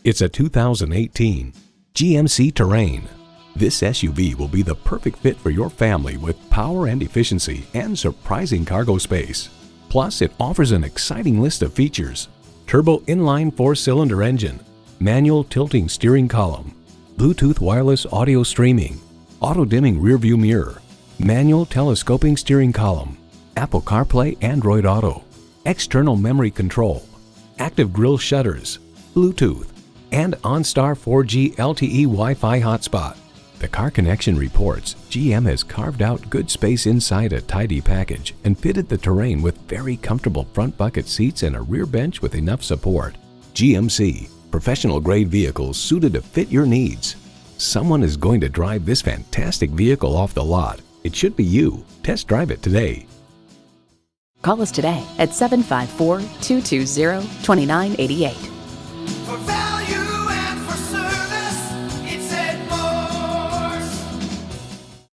It's a 2018 GMC Terrain. This SUV will be the perfect fit for your family with power and efficiency and surprising cargo space. Plus, it offers an exciting list of features: turbo inline 4-cylinder engine, manual tilting steering column, Bluetooth wireless audio streaming, auto-dimming rearview mirror, manual telescoping steering column, Apple CarPlay Android Auto, external memory control, active grille shutters, Bluetooth, and OnStar 4G LTE Wi-Fi hotspot. The Car Connection reports GM has carved out good space inside a tidy package and fitted the Terrain with very comfortable front bucket seats and a rear bench with enough support. GMC, professional-grade vehicles suited to fit your needs. Someone is going to drive this fantastic vehicle off the lot. It should be you. Test drive it today. Call us today at 754-220-2988.